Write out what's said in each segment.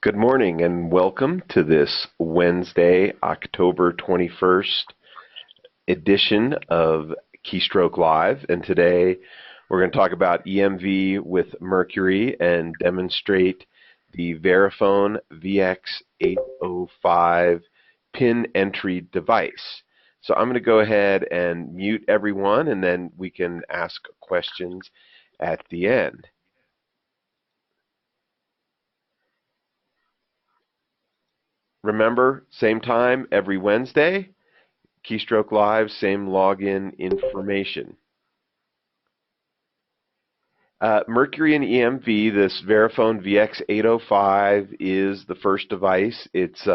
Good morning and welcome to this Wednesday, October 21st edition of Keystroke Live. And today we're going to talk about EMV with Mercury and demonstrate the Verifone VX805 pin entry device. So I'm going to go ahead and mute everyone, and then we can ask questions at the end. Remember, same time every Wednesday, Keystroke Live, same login information. Mercury and EMV, this Verifone VX805 is the first device. It's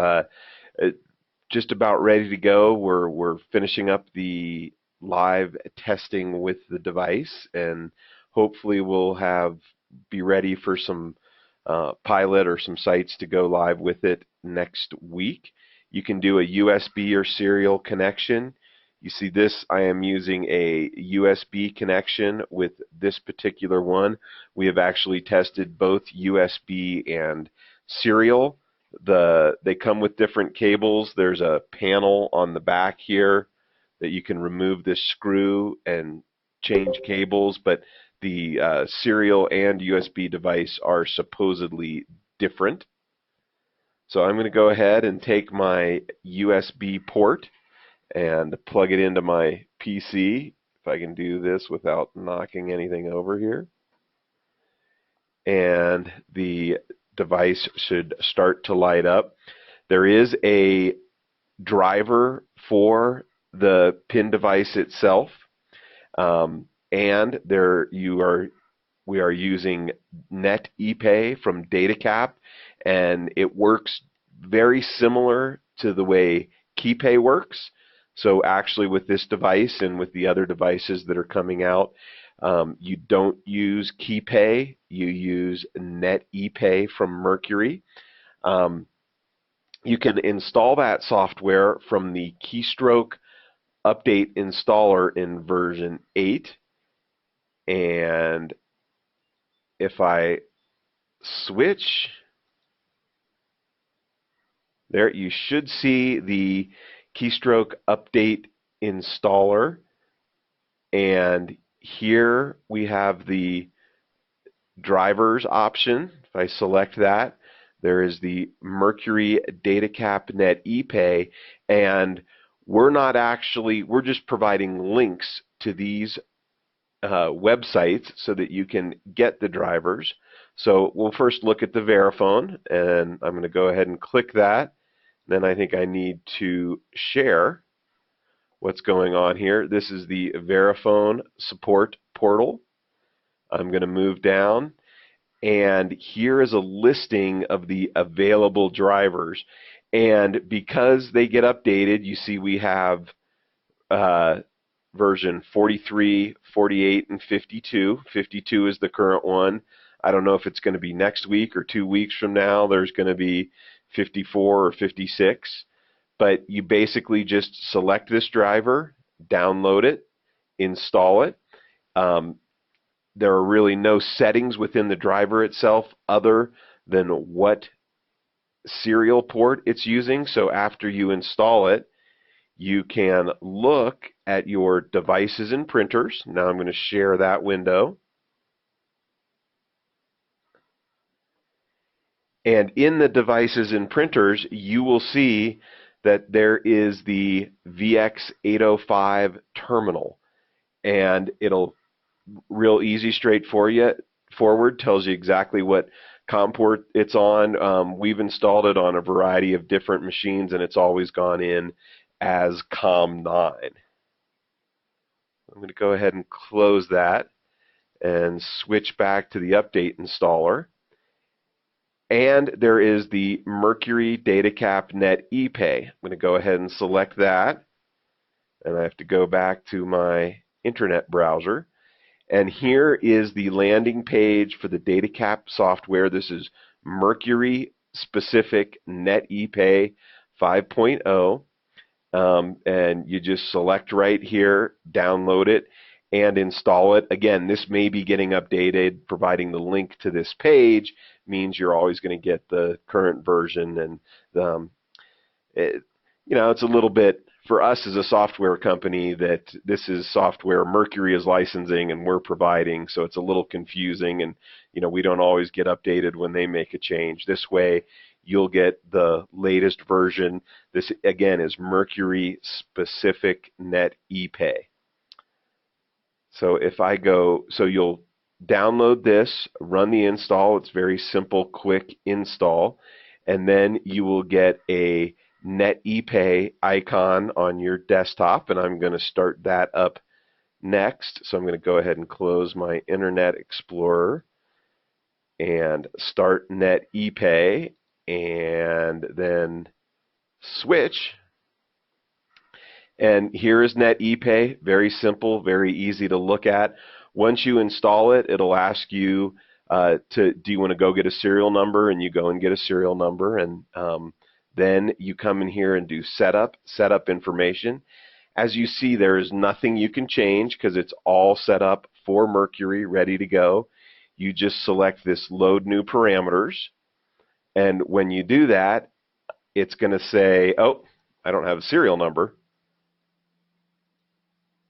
just about ready to go. We're finishing up the live testing with the device, and hopefully we'll be ready for some pilot or some sites to go live with it next week. You can do a USB or serial connection. You see this, I am using a USB connection with this particular one. We have actually tested both USB and serial. They come with different cables. There's a panel on the back here that you can remove this screw and change cables, but the serial and USB device are supposedly different. So I'm going to go ahead and take my USB port and plug it into my PC, if I can do this without knocking anything over here. And the device should start to light up. There is a driver for the pin device itself, and we are using NetEP from DataCAP, and it works very similar to the way KeyPay works. So actually with this device and with the other devices that are coming out, you don't use KeyPay, you use NetEP from Mercury. You can install that software from the Keystroke update installer in version 8. And if I switch, there you should see the Keystroke update installer, and here we have the drivers option. If I select that, there is the Mercury DataCAP NetEP, and we're just providing links to these websites so that you can get the drivers. So we'll first look at the Verifone, and I'm going to go ahead and click that. Then I think I need to share what's going on here. This is the Verifone support portal. I'm going to move down, and here is a listing of the available drivers. And because they get updated, you see we have version 43, 48, and 52. 52 is the current one. I don't know if it's going to be next week or 2 weeks from now. There's going to be 54 or 56. But you basically just select this driver, download it, install it. There are really no settings within the driver itself other than what serial port it's using. So after you install it, you can look at your devices and printers. Now I'm going to share that window. And in the devices and printers, you will see that there is the VX805 terminal. And it'll real easy, straightforward, tells you exactly what COM port it's on. We've installed it on a variety of different machines, and it's always gone in as COM9. I'm going to go ahead and close that and switch back to the update installer. And there is the Mercury DataCAP NetEP. I'm going to go ahead and select that. And I have to go back to my internet browser. And here is the landing page for the DataCAP software. This is Mercury specific NetEP 5.0. And you just select right here, download it, and install it. Again, this may be getting updated. Providing the link to this page means you're always going to get the current version, and it, it's a little bit, for us as a software company, that this is software Mercury is licensing and we're providing, so it's a little confusing, and we don't always get updated when they make a change. This way you'll get the latest version. This again is Mercury specific NetEP. So if I go, so you'll download this, run the install. It's very simple, quick install, and then you will get a NetEP icon on your desktop, and I'm going to start that up next. So I'm going to go ahead and close my Internet Explorer and start NetEP, and then switch. And here is NetEP, very simple, very easy to look at. Once you install it, it'll ask you do you want to go get a serial number, and you go and get a serial number, and then you come in here and do setup information. As you see, there is nothing you can change because it's all set up for Mercury, ready to go. You just select this load new parameters, and when you do that, it's going to say, oh, I don't have a serial number.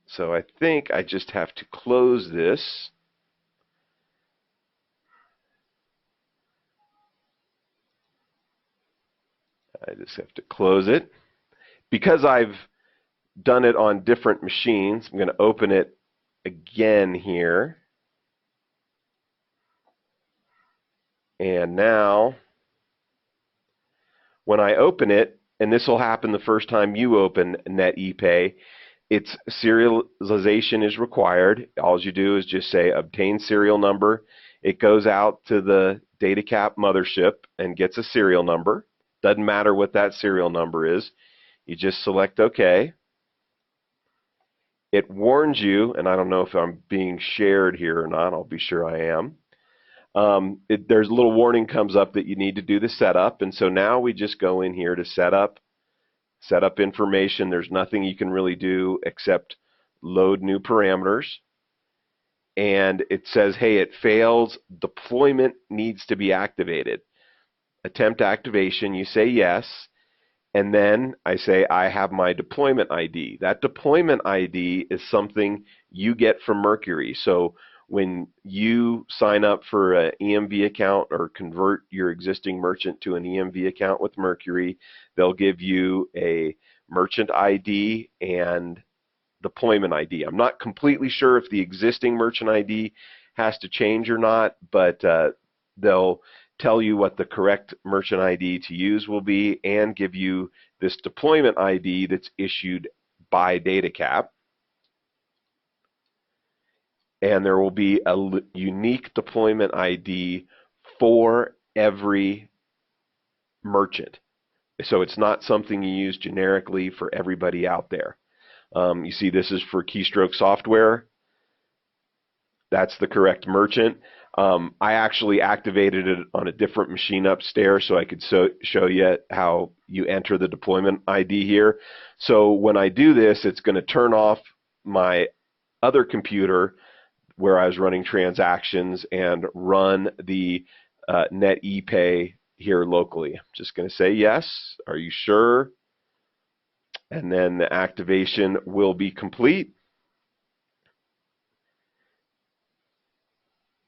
So I think I just have to close this. I just have to close it. Because I've done it on different machines, I'm going to open it again here. And now, when I open it, and this will happen the first time you open NetEP, its serialization is required. All you do is just say obtain serial number. It goes out to the DataCAP mothership and gets a serial number. Doesn't matter what that serial number is. You just select OK. It warns you, and I don't know if I'm being shared here or not. I'll be sure I am. There's a little warning comes up that you need to do the setup, and so now we just go in here to setup information. There's nothing you can really do except load new parameters, and it says, hey, it fails, deployment needs to be activated. Attempt activation, you say yes, and then I say I have my deployment ID. That deployment ID is something you get from Mercury. So when you sign up for an EMV account or convert your existing merchant to an EMV account with Mercury, they'll give you a merchant ID and deployment ID. I'm not completely sure if the existing merchant ID has to change or not, but they'll tell you what the correct merchant ID to use will be and give you this deployment ID that's issued by DataCAP. And there will be a unique deployment ID for every merchant. So it's not something you use generically for everybody out there. You see this is for Keystroke software. That's the correct merchant. I actually activated it on a different machine upstairs so I could show you how you enter the deployment ID here. So when I do this, it's going to turn off my other computer where I was running transactions and run the NetEP here locally. I'm just going to say yes. Are you sure? And then the activation will be complete.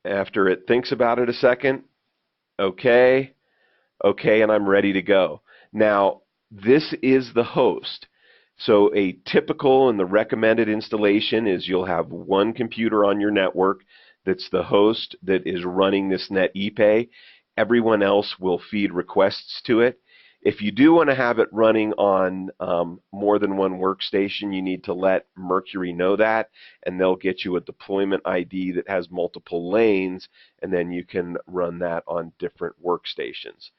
After it thinks about it a second, okay, and I'm ready to go. Now, this is the host. So a typical and the recommended installation is you'll have one computer on your network that's the host that is running this NetEP. Everyone else will feed requests to it. If you do want to have it running on more than one workstation, you need to let Mercury know that, and they'll get you a deployment ID that has multiple lanes, and then you can run that on different workstations.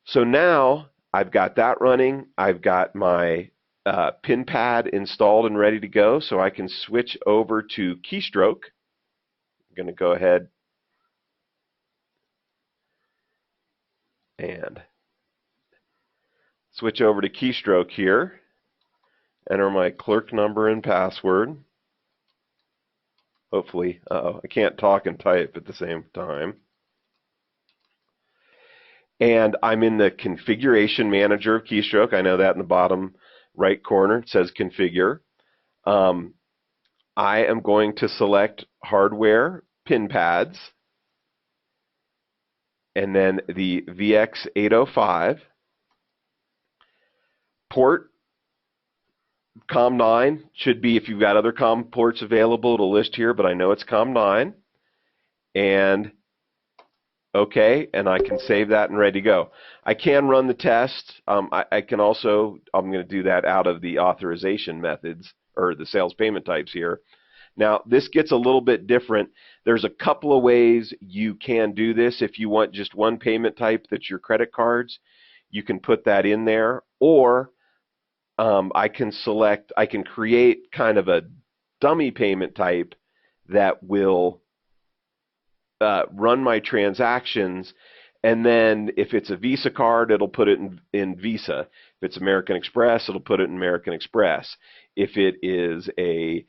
So now I've got that running. I've got my pin pad installed and ready to go, so I can switch over to Keystroke. I'm going to go ahead and switch over to Keystroke here, enter my clerk number and password, Hopefully, I can't talk and type at the same time. And I'm in the configuration manager of Keystroke. I know that in the bottom right corner it says configure. I am going to select hardware pin pads and then the VX805 port. COM9 should be, if you've got other COM ports available, it'll list here, but I know it's COM9. And OK, and I can save that and ready to go. I can run the test. I can also, I'm going to do that out of the authorization methods, or the sales payment types here. Now, this gets a little bit different. There's a couple of ways you can do this. If you want just one payment type that's your credit cards, you can put that in there. Or I can create kind of a dummy payment type that will run my transactions, and then if it's a Visa card, it'll put it in Visa. If it's American Express, it'll put it in American Express. If it is a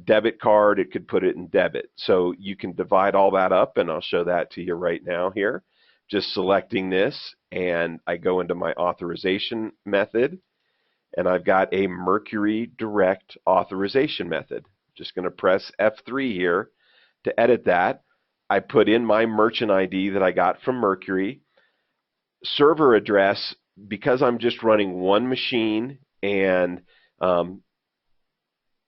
debit card, it could put it in debit. So you can divide all that up, and I'll show that to you right now here. Just selecting this, and I go into my authorization method, and I've got a Mercury Direct authorization method. Just going to press F3 here to edit that. I put in my merchant ID that I got from Mercury. Server address, because I'm just running one machine and I'm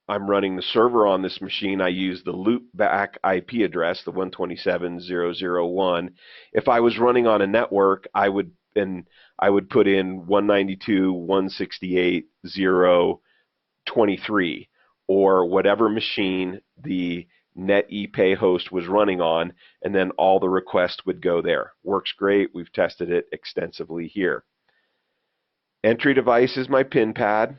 running the server on this machine, I use the loopback IP address, the 127.0.0.1. If I was running on a network, I would put in 192.168.0.23 or whatever machine the NetEP host was running on, and then all the requests would go there. Works great. We've tested it extensively here. Entry device is my pin pad.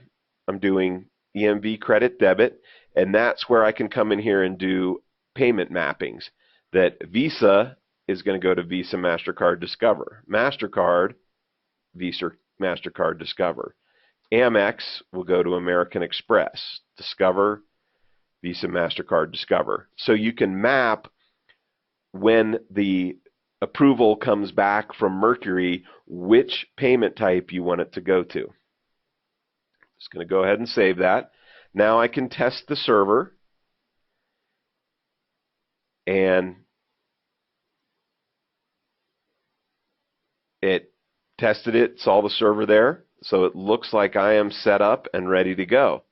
I'm doing EMV credit debit, and that's where I can come in here and do payment mappings. That Visa is going to go to Visa MasterCard Discover. MasterCard, Visa MasterCard Discover. Amex will go to American Express. Discover, Visa MasterCard Discover. So you can map when the approval comes back from Mercury which payment type you want it to go to. Just going to go ahead and save that. Now I can test the server, and it tested it, saw the server there, so it looks like I am set up and ready to go.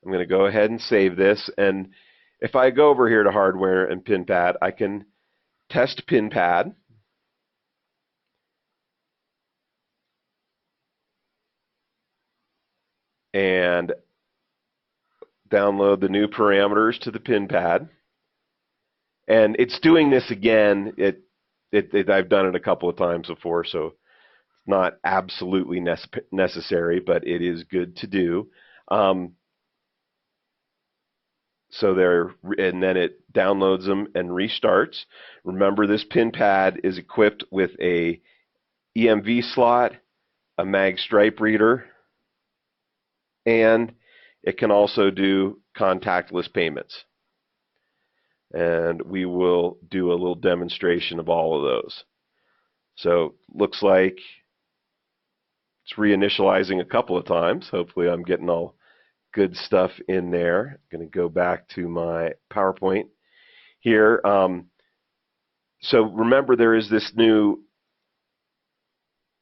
I'm going to go ahead and save this, and if I go over here to hardware and pin pad, I can test pin pad, and download the new parameters to the pin pad. And it's doing this again. I've done it a couple of times before, so it's not absolutely necessary, but it is good to do. So there, and then it downloads them and restarts. Remember, this pin pad is equipped with a EMV slot, a mag stripe reader, and it can also do contactless payments. And we will do a little demonstration of all of those. So looks like it's reinitializing a couple of times. Hopefully I'm getting all good stuff in there. I'm going to go back to my PowerPoint here. So remember, there is this new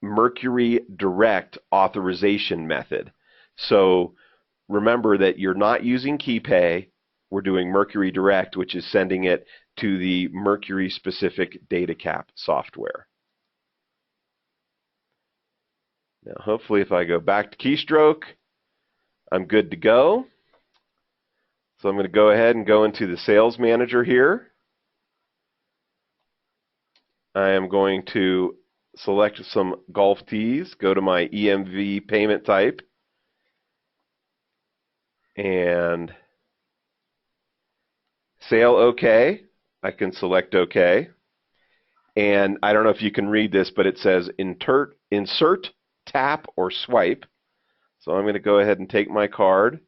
Mercury Direct authorization method. So remember that you're not using KeyPay. We're doing Mercury Direct, which is sending it to the Mercury specific DataCAP software. Now hopefully if I go back to Keystroke, I'm good to go. So I'm going to go ahead and go into the Sales Manager here. I am going to select some golf tees, go to my EMV payment type, and sale OK. I can select OK. And I don't know if you can read this, but it says insert, tap, or swipe. So I'm going to go ahead and take my card,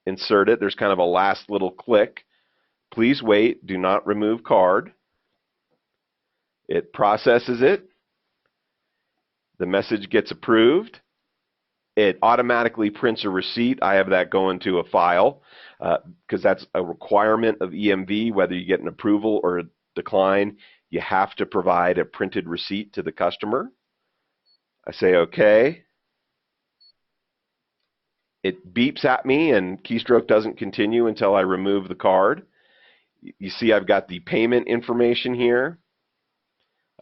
insert it. There's kind of a last little click, please wait, do not remove card. It processes it. The message gets approved. It automatically prints a receipt. I have that going to a file because that's a requirement of EMV. Whether you get an approval or a decline, you have to provide a printed receipt to the customer. I say OK. It beeps at me, and Keystroke doesn't continue until I remove the card. You see I've got the payment information here.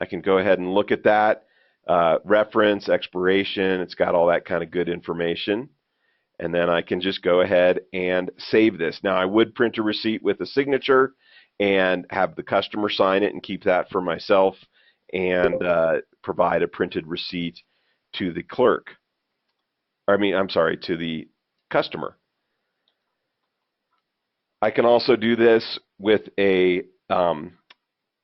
I can go ahead and look at that. Reference, expiration, it's got all that kind of good information. And then I can just go ahead and save this. Now I would print a receipt with a signature and have the customer sign it and keep that for myself, and provide a printed receipt to the clerk. To the customer. I can also do this with a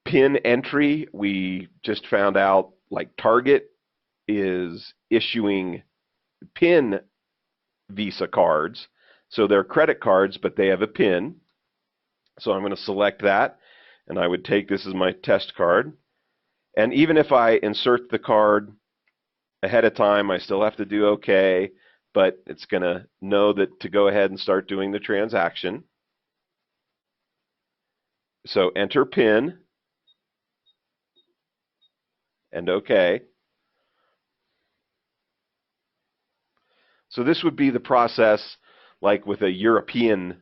PIN entry. We just found out like Target is issuing PIN Visa cards. So they're credit cards, but they have a PIN. So I'm going to select that, and I would take this as my test card. And even if I insert the card ahead of time, I still have to do OK, but it's going to know that to go ahead and start doing the transaction. So enter PIN and OK. So this would be the process like with a European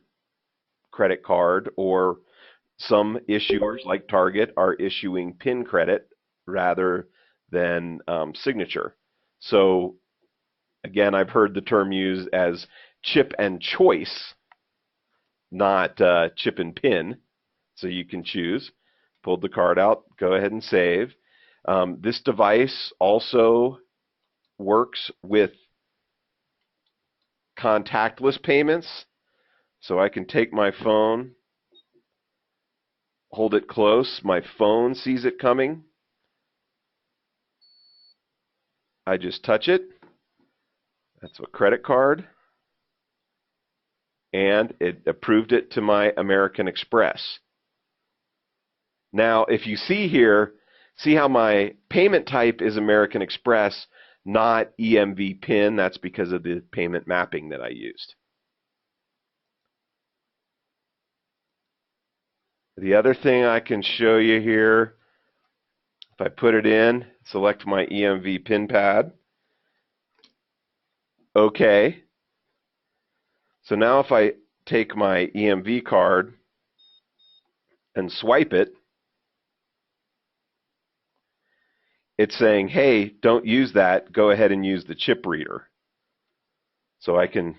credit card, or some issuers like Target are issuing PIN credit rather than signature. So again, I've heard the term used as chip and choice, not chip and PIN. So you can choose. Pulled the card out, go ahead and save. This device also works with contactless payments. So I can take my phone, hold it close, my phone sees it coming. I just touch it. That's a credit card. And it approved it to my American Express. Now, if you see here, see how my payment type is American Express, not EMV PIN. That's because of the payment mapping that I used. The other thing I can show you here, if I put it in, select my EMV PIN pad. OK. So now if I take my EMV card and swipe it, it's saying, hey, don't use that. Go ahead and use the chip reader. So I can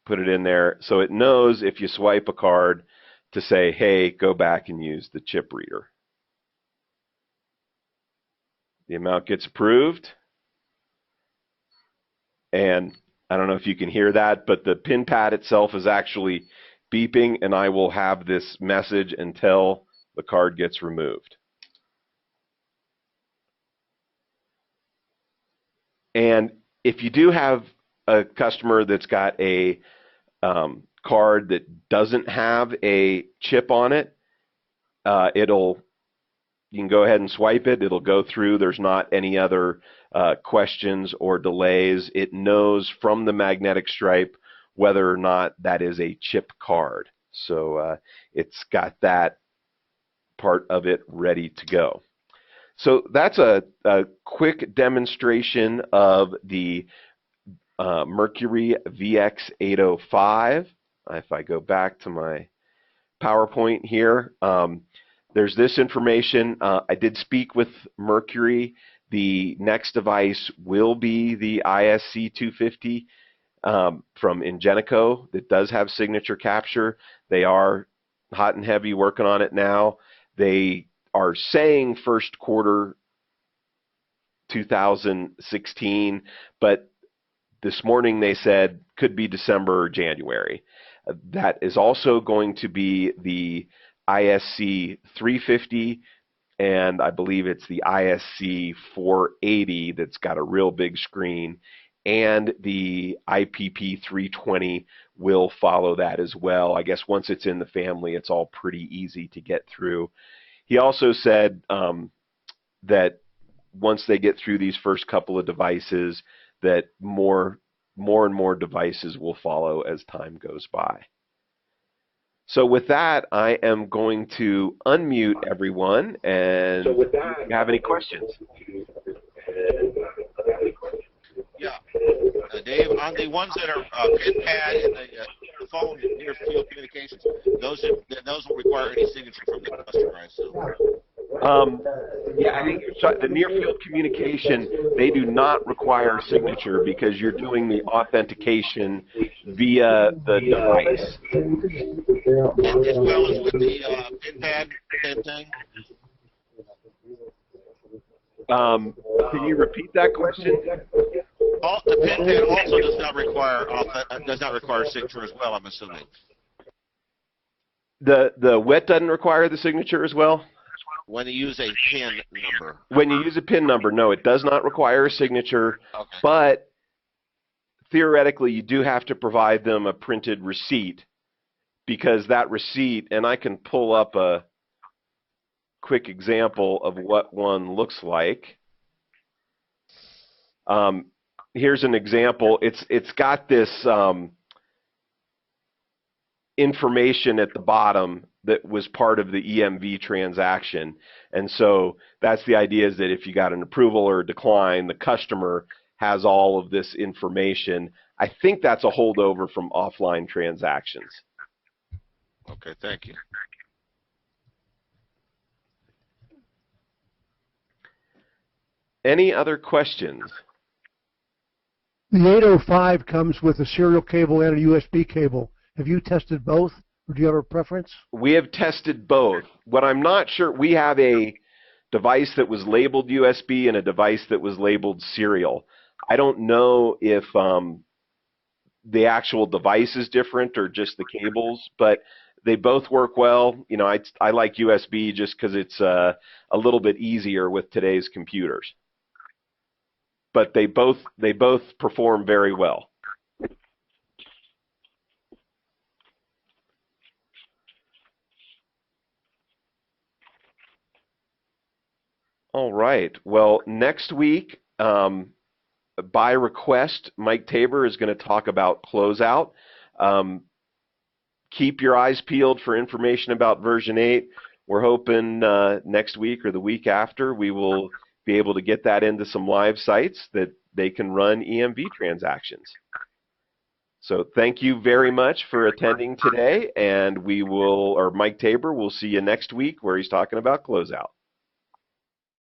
put it in there. So it knows if you swipe a card to say, hey, go back and use the chip reader. The amount gets approved. And I don't know if you can hear that, but the PIN pad itself is actually beeping, and I will have this message until the card gets removed. And if you do have a customer that's got a card that doesn't have a chip on it, you can go ahead and swipe it. It'll go through. There's not any other questions or delays. It knows from the magnetic stripe whether or not that is a chip card. So it's got that part of it ready to go. So that's a quick demonstration of the Mercury VX 805. If I go back to my PowerPoint here, there's this information. I did speak with Mercury. The next device will be the ISC 250 from Ingenico that does have signature capture. They are hot and heavy working on it now. They are saying first quarter 2016, but this morning they said could be December or January. That is also going to be the ISC 350, and I believe it's the ISC 480 that's got a real big screen and the IPP 320 will follow that as well. I guess once it's in the family, it's all pretty easy to get through. He also said that once they get through these first couple of devices, that more and more devices will follow as time goes by. So with that, I am going to unmute everyone and see if you have any questions. Yeah, Dave, on the ones that are pin pad and the phone near field communications, those don't require any signature from the customer, I assume. Yeah, I think the near field communication, they do not require a signature because you're doing the authentication via the device. As well as with the pin pad, same thing? Can you repeat that question? The pin pad also does not require a signature as well, I'm assuming. The WET doesn't require the signature as well? When you use a PIN number. When you use a PIN number, no, it does not require a signature, okay. But theoretically you do have to provide them a printed receipt, because that receipt, and I can pull up a quick example of what one looks like. Here's an example. It's got this information at the bottom that was part of the EMV transaction. And so that's the idea, is that if you got an approval or a decline, the customer has all of this information. I think that's a holdover from offline transactions. Okay, thank you. Any other questions? The 805 comes with a serial cable and a USB cable. Have you tested both, or do you have a preference? We have tested both. What I'm not sure, we have a device that was labeled USB and a device that was labeled serial. I don't know if the actual device is different or just the cables, but they both work well. You know, I like USB just because it's a little bit easier with today's computers. But they both perform very well. All right. Well, next week, by request, Mike Tabor is going to talk about closeout. Keep your eyes peeled for information about version 8. We're hoping next week or the week after we will be able to get that into some live sites that they can run EMV transactions. So thank you very much for attending today, and Mike Tabor will see you next week where he's talking about closeout.